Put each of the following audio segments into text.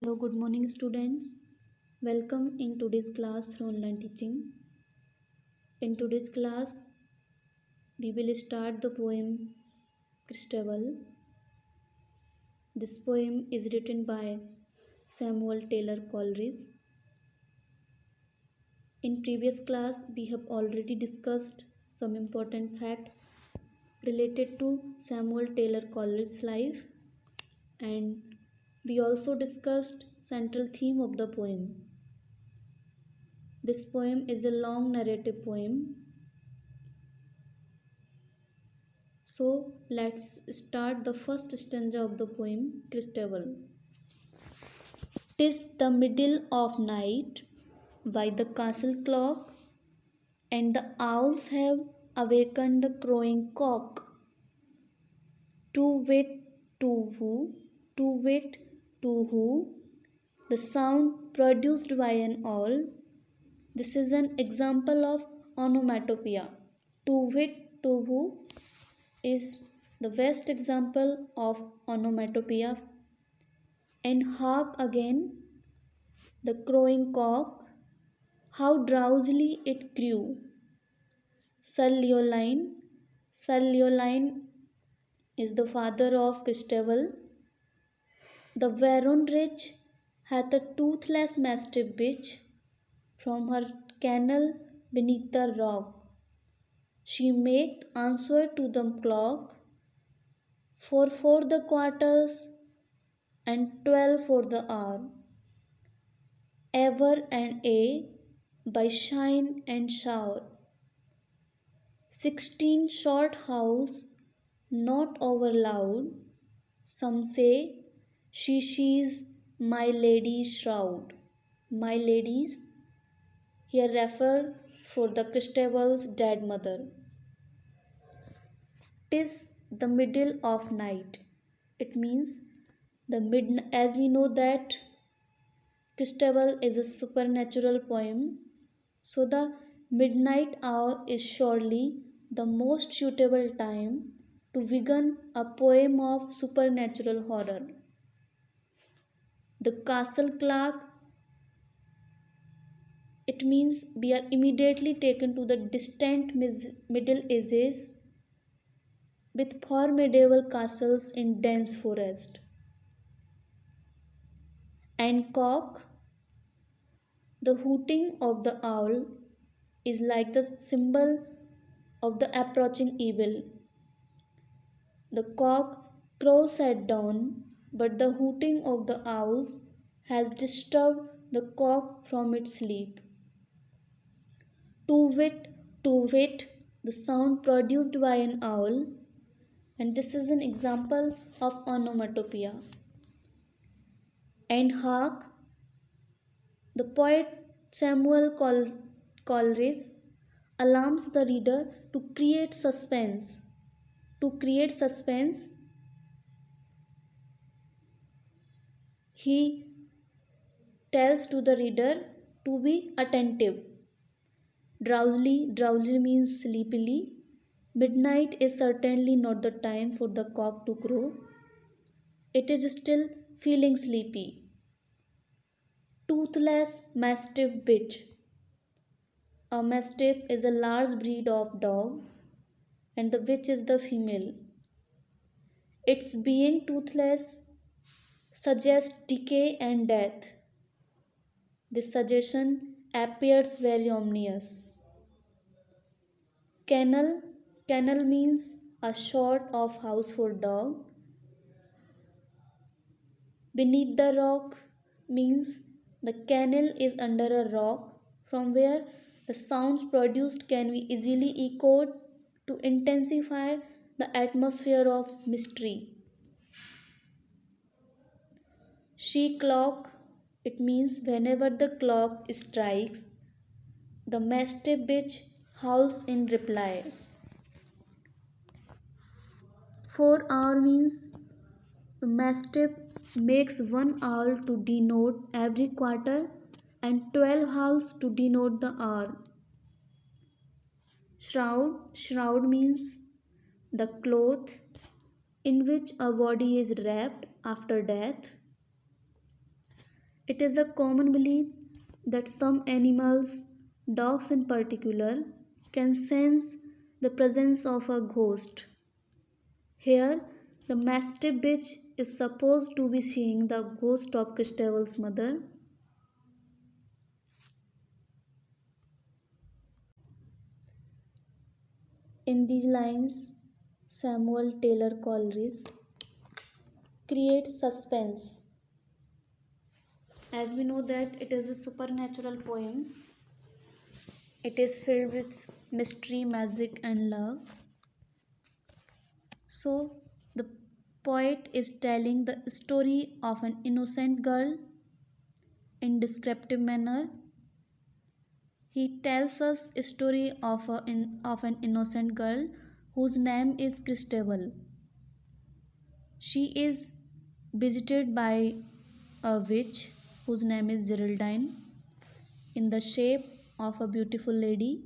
Hello, good morning, students. Welcome in today's class through online teaching. In today's class, we will start the poem Christabel. This poem is written by Samuel Taylor Coleridge. In previous class, we have already discussed some important facts related to Samuel Taylor Coleridge's life, and we also discussed central theme of the poem. This poem is a long narrative poem. So let's start the first stanza of the poem Christabel. 'Tis the middle of night by the castle clock, and the owls have awakened the crowing cock. To wit, to who, to wit, to who, the sound produced by an owl. This is an example of onomatopoeia. To wit, to who is the best example of onomatopoeia. And hark again, the crowing cock, how drowsily it crew. Sir Leoline, Sir Leoline is the father of Christabel. The Baron Rich hath a toothless mastiff bitch from her kennel beneath the rock. She maketh answer to the clock, 4 for the quarters, and 12 for the hour. Ever and aye, by shine and shower. 16 short howls, not over loud. Some say she sees my lady's shroud. My ladies here refer for the Christabel's dead mother. 'Tis the middle of night. It means as we know that Christabel is a supernatural poem, so the midnight hour is surely the most suitable time to begin a poem of supernatural horror. The castle clock, it means we are immediately taken to the distant Middle Ages with formidable castles in dense forest. And cock, the hooting of the owl, is like the symbol of the approaching evil. The cock crows at dawn, but the hooting of the owls has disturbed the cock from its sleep. To wit, the sound produced by an owl, and this is an example of onomatopoeia. And hark, the poet Samuel Coleridge alarms the reader to create suspense. To create suspense, he tells to the reader to be attentive. Drowsily means sleepily. Midnight is certainly not the time for the cock to crow. It is still feeling sleepy. Toothless mastiff bitch. A mastiff is a large breed of dog, and the bitch is the female. Its being toothless suggests decay and death. This suggestion appears very ominous. Kennel. Kennel means a sort of house for dog. Beneath the rock means the kennel is under a rock from where the sounds produced can be easily echoed to intensify the atmosphere of mystery. She clock, it means whenever the clock strikes, the mastiff bitch howls in reply. 4 hour means the mastiff makes 1 hour to denote every quarter and 12 howls to denote the hour. Shroud means the cloth in which a body is wrapped after death. It is a common belief that some animals, dogs in particular, can sense the presence of a ghost. Here, the mastiff bitch is supposed to be seeing the ghost of Christabel's mother. In these lines, Samuel Taylor Coleridge creates suspense. As we know that it is a supernatural poem, it is filled with mystery, magic, and love. So, the poet is telling the story of an innocent girl in descriptive manner. He tells us a story of an innocent girl whose name is Christabel. She is visited by a witch whose name is Geraldine in the shape of a beautiful lady.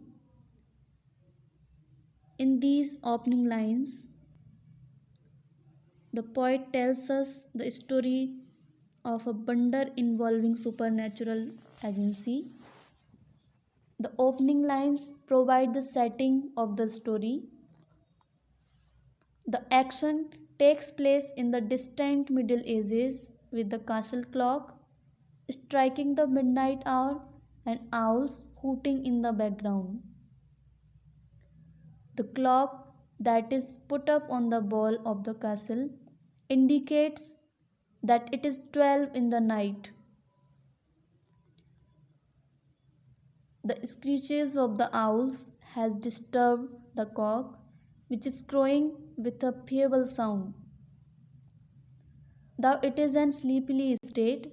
In these opening lines, the poet tells us the story of a wonder involving supernatural agency. The opening lines provide the setting of the story. The action takes place in the distant Middle Ages with the castle clock striking the midnight hour and owls hooting in the background. The clock that is put up on the wall of the castle indicates that it is 12 in the night. The screeches of the owls has disturbed the cock, which is crowing with a feeble sound. Though it is an sleepy state,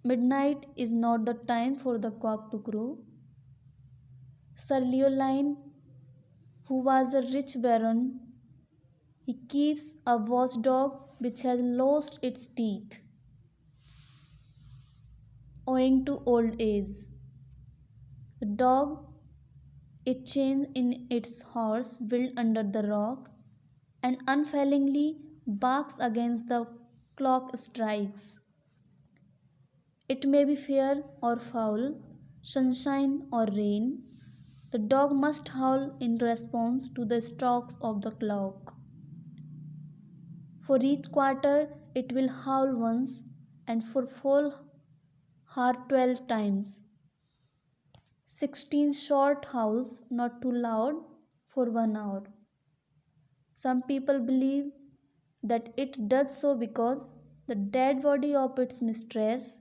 midnight is not the time for the cock to crow. Sir Leoline, who was a rich baron, he keeps a watchdog which has lost its teeth owing to old age. The dog is chained in its horse built under the rock and unfailingly barks against the clock strikes. It may be fair or foul, sunshine or rain, the dog must howl in response to the strokes of the clock. For each quarter it will howl once, and for full hour 12 times. 16 short howls, not too loud, for 1 hour. Some people believe that it does so because the dead body of its mistress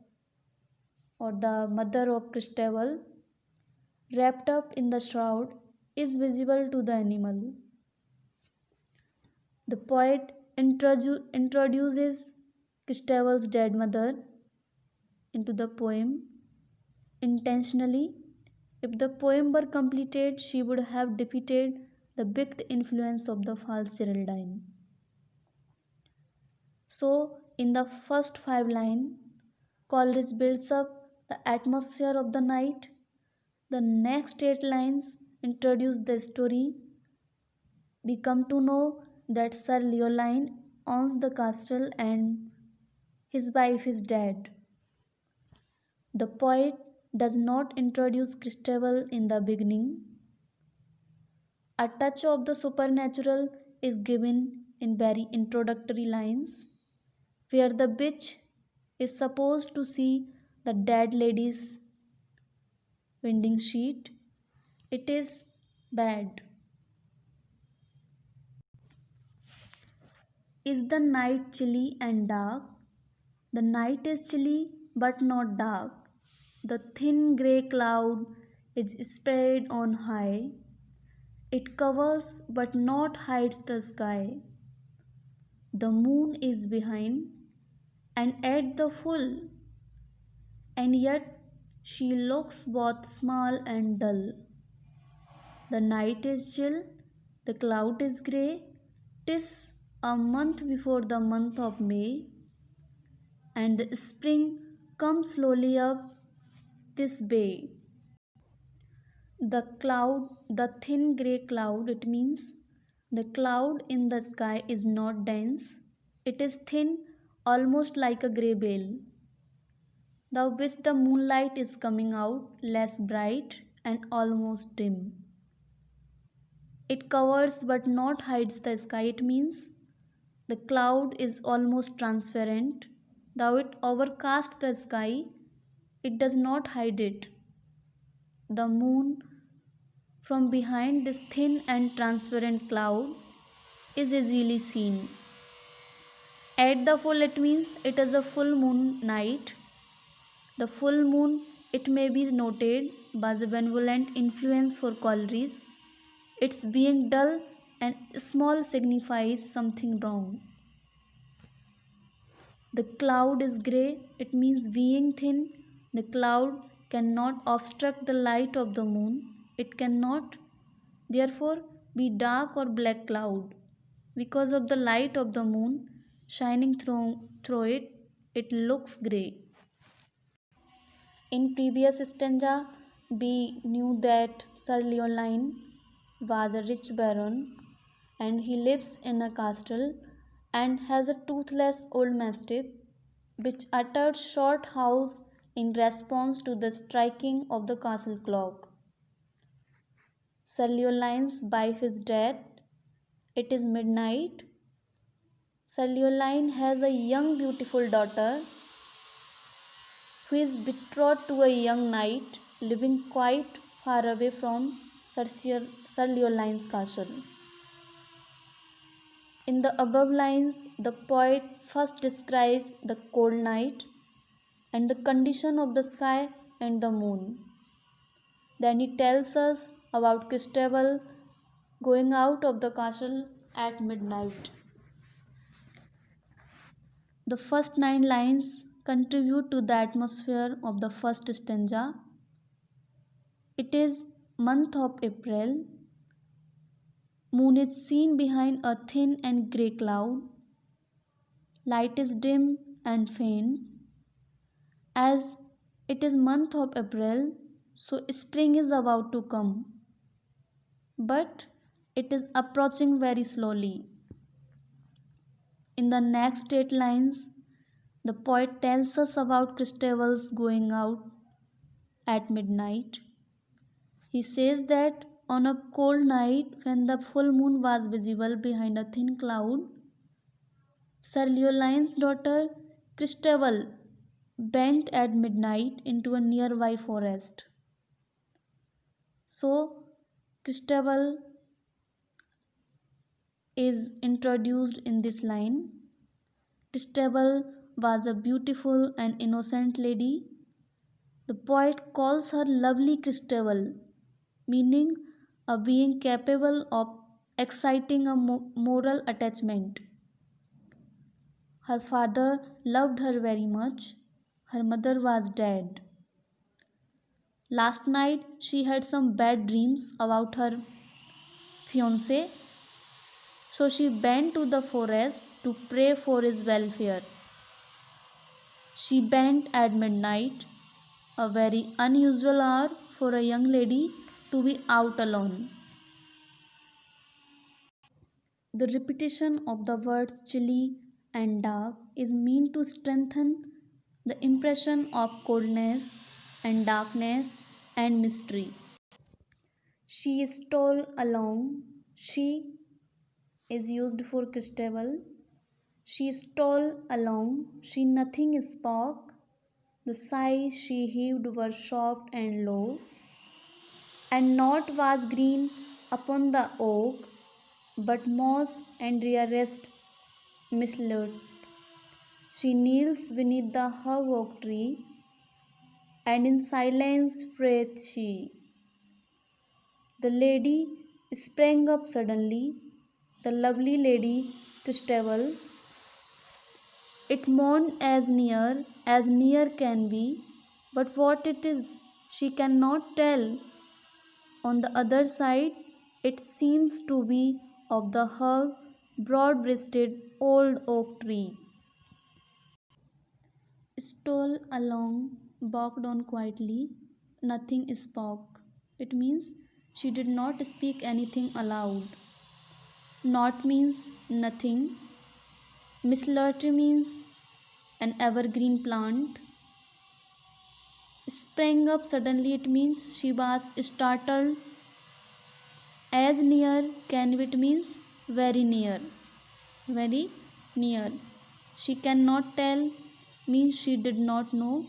or the mother of Christabel, wrapped up in the shroud, is visible to the animal. The poet introduces Christabel's dead mother into the poem intentionally. If the poem were completed, she would have defeated the wicked influence of the false Geraldine. So, in the first 5 lines, Coleridge builds up the atmosphere of the night. The next 8 lines introduce the story. We come to know that Sir Leoline owns the castle and his wife is dead. The poet does not introduce Christabel in the beginning. A touch of the supernatural is given in very introductory lines, where the bitch is supposed to see the dead lady's winding sheet. It is bad. Is the night chilly and dark? The night is chilly but not dark. The thin grey cloud is spread on high. It covers but not hides the sky. The moon is behind and at the full, and yet she looks both small and dull. The night is chill, the cloud is grey. 'Tis a month before the month of May, and the spring comes slowly up this bay. The thin grey cloud, it means the cloud in the sky is not dense, it is thin, almost like a grey veil. through which the moonlight is coming out less bright and almost dim. It covers but not hides the sky. It means the cloud is almost transparent, though it overcasts the sky, it does not hide it. The moon, from behind this thin and transparent cloud, is easily seen. At the full, it means it is a full moon night. The full moon, it may be noted, was a benevolent influence for calories. Its being dull and small signifies something wrong. The cloud is grey, it means being thin. The cloud cannot obstruct the light of the moon. It cannot, therefore, be dark or black cloud. Because of the light of the moon shining through it, it looks grey. In previous stanza, we knew that Sir Leoline was a rich baron and he lives in a castle and has a toothless old mastiff which uttered short howls in response to the striking of the castle clock. Sir Leoline's wife is dead. It is midnight. Sir Leoline has a young beautiful daughter who is betrothed to a young knight living quite far away from Sir Leoline's castle. In the above lines, the poet first describes the cold night and the condition of the sky and the moon. Then he tells us about Christabel going out of the castle at midnight. The first 9 lines contribute to the atmosphere of the first stanza. It is month of April. Moon is seen behind a thin and grey cloud. Light is dim and faint. As it is month of April, so spring is about to come. But it is approaching very slowly. In the next 8 lines, the poet tells us about Christabel's going out at midnight. He says that on a cold night when the full moon was visible behind a thin cloud, Sir Leoline's daughter Christabel went at midnight into a nearby forest. So, Christabel is introduced in this line. Christabel was a beautiful and innocent lady. The poet calls her lovely Christabel, meaning a being capable of exciting a moral attachment. Her father loved her very much. Her mother was dead. Last night she had some bad dreams about her fiancé, so she went to the forest to pray for his welfare. She went at midnight, a very unusual hour for a young lady to be out alone. The repetition of the words chilly and dark is meant to strengthen the impression of coldness and darkness and mystery. She stole along. She is used for Christabel. She stole along. She nothing spoke. The sighs she heaved were soft and low, and naught was green upon the oak, but moss and rarest mistletoe. She kneels beneath the hug oak tree, and in silence prayeth she. The lady sprang up suddenly, the lovely lady Christabel. It mourned as near can be, but what it is she cannot tell. On the other side, it seems to be of the hug, broad-breasted old oak tree. Stole along, walked on quietly, nothing spoke. It means she did not speak anything aloud. Not means nothing. Mistletoe means an evergreen plant. sprang up suddenly, it means she was startled. As near can it means very near. Very near. She cannot tell means she did not know.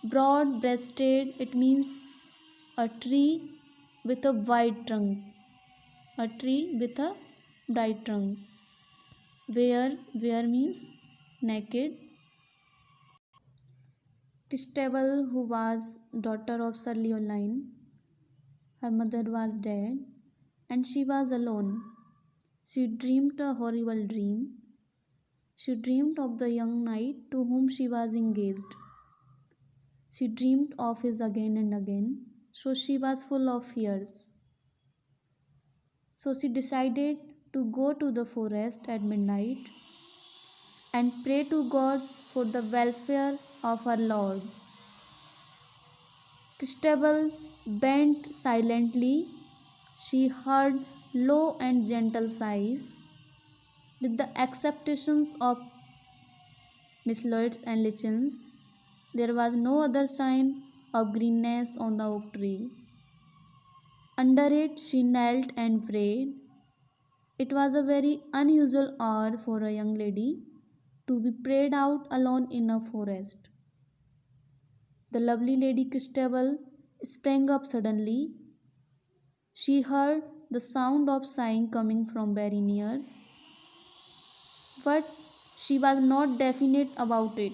Broad breasted, it means a tree with a wide trunk. A tree with a bright trunk. Where means naked. Christabel, who was daughter of Sir Leoline, her mother was dead, and she was alone. She dreamed a horrible dream. She dreamed of the young knight to whom she was engaged. She dreamed of his again and again, so she was full of fears. So she decided to go to the forest at midnight and pray to God for the welfare of her lord. Christabel bent silently. She heard low and gentle sighs, with the exceptions of mistletoes and lichens. There was no other sign of greenness on the oak tree. Under it she knelt and prayed. It was a very unusual hour for a young lady to be prayed out alone in a forest. The lovely Lady Christabel sprang up suddenly. She heard the sound of sighing coming from very near, but she was not definite about it.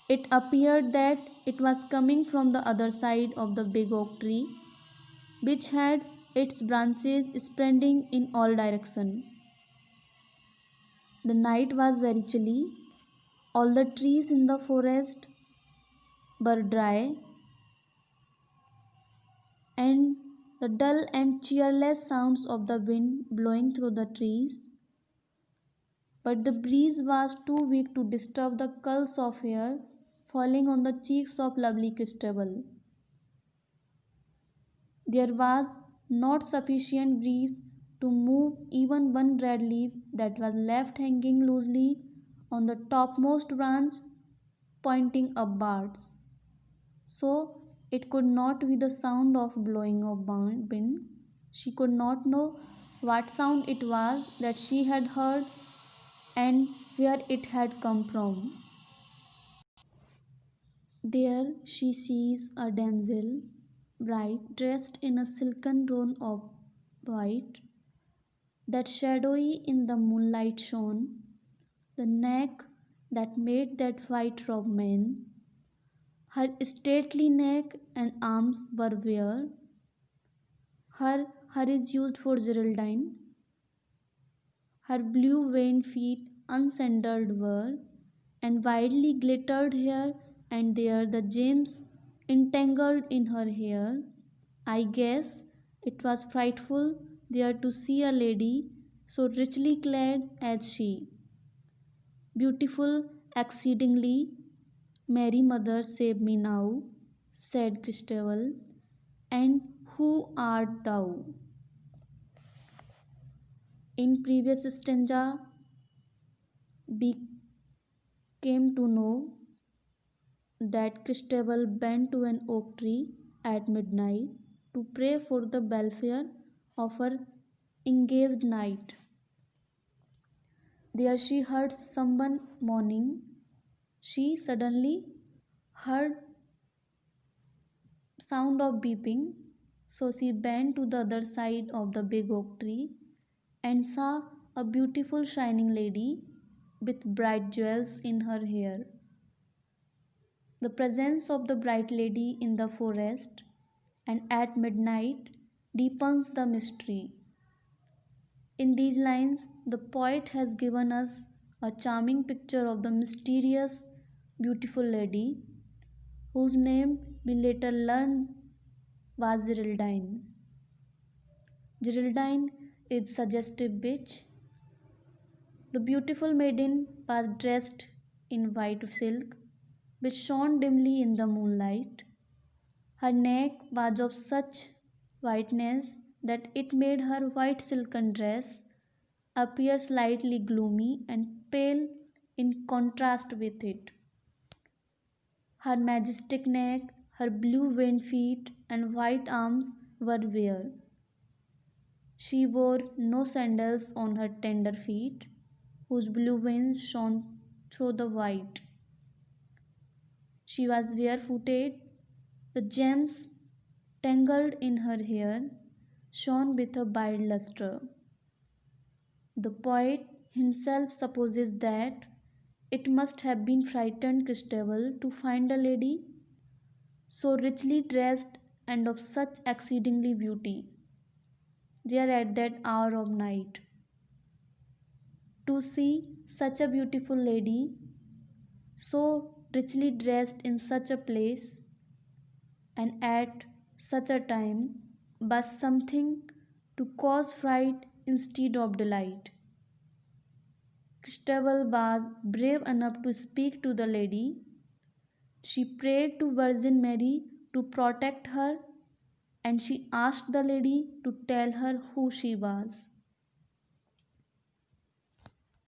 It appeared that it was coming from the other side of the big oak tree, which had its branches spreading in all directions. The night was very chilly. All the trees in the forest were dry, and the dull and cheerless sounds of the wind blowing through the trees. But the breeze was too weak to disturb the curls of hair falling on the cheeks of lovely Christabel. There was not sufficient breeze to move even one red leaf that was left hanging loosely on the topmost branch pointing upwards. So it could not be the sound of blowing of wind. She could not know what sound it was that she had heard and where it had come from. There she sees a damsel, bright, dressed in a silken robe of white, that shadowy in the moonlight shone, the neck that made that white robe mane. Her stately neck and arms were bare. Her is used for Geraldine. Her blue veined feet unsandaled were, and widely glittered here and there the gems entangled in her hair. I guess it was frightful there to see a lady so richly clad as she. Beautiful exceedingly, Mary Mother save me now, said Christabel, and who art thou? In previous stanza, we came to know that Christabel bent to an oak tree at midnight to pray for the welfare of her engaged knight. There she heard someone moaning. She suddenly heard sound of beeping, so she bent to the other side of the big oak tree and saw a beautiful shining lady with bright jewels in her hair. The presence of the bright lady in the forest and at midnight deepens the mystery. In these lines, the poet has given us a charming picture of the mysterious, beautiful lady whose name we later learned was Geraldine. Geraldine is suggestive witch. The beautiful maiden was dressed in white silk, which shone dimly in the moonlight. Her neck was of such whiteness that it made her white silken dress appear slightly gloomy and pale in contrast with it. Her majestic neck, her blue veined feet, and white arms were bare. She wore no sandals on her tender feet, whose blue veins shone through the white. She was barefooted. The gems tangled in her hair shone with a wild lustre. The poet himself supposes that it must have been frightened Christabel to find a lady so richly dressed and of such exceedingly beauty there at that hour of night. To see such a beautiful lady so richly dressed in such a place and at such a time was something to cause fright instead of delight. Christabel was brave enough to speak to the lady. She prayed to Virgin Mary to protect her, and she asked the lady to tell her who she was.